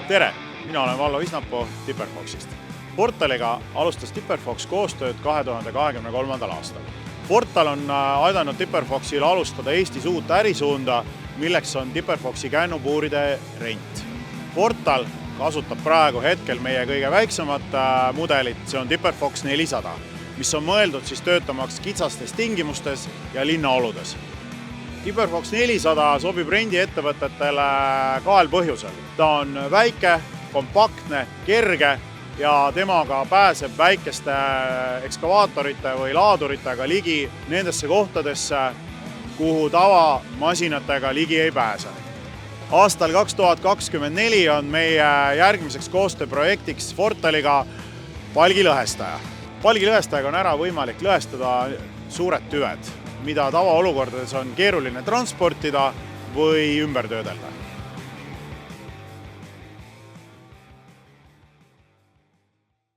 Tere! Mina olen Vallo Isnapuu Tipperfoxist. Portaliga alustas Tipperfox koostööd 2023. aastal. Portal on aidanud Tipperfoxil alustada Eestis uut ärisuunda, milleks on Tipperfoxi kännupuuride rent. Portal kasutab praegu hetkel meie kõige väiksemat mudelit, see on Tipperfox 400, mis on mõeldud töötamaks kitsastes tingimustes ja linnaoludes. Tipperfox 400 sobib rendiettevõtetele kahel põhjusel. Ta on väike, kompaktne, kerge ja temaga pääseb väikeste ekskavaatorite või laaduritega ligi nendesse kohtadesse, kuhu tavamasinatega ligi ei pääse. Aastal 2024 on meie järgmiseks koostööprojektiks Portaliga palgilõhestaja. Palgilõhestajaga on ära võimalik lõhestada suured tüved, mida tavaolukordades on keeruline transportida või ümber töödelda.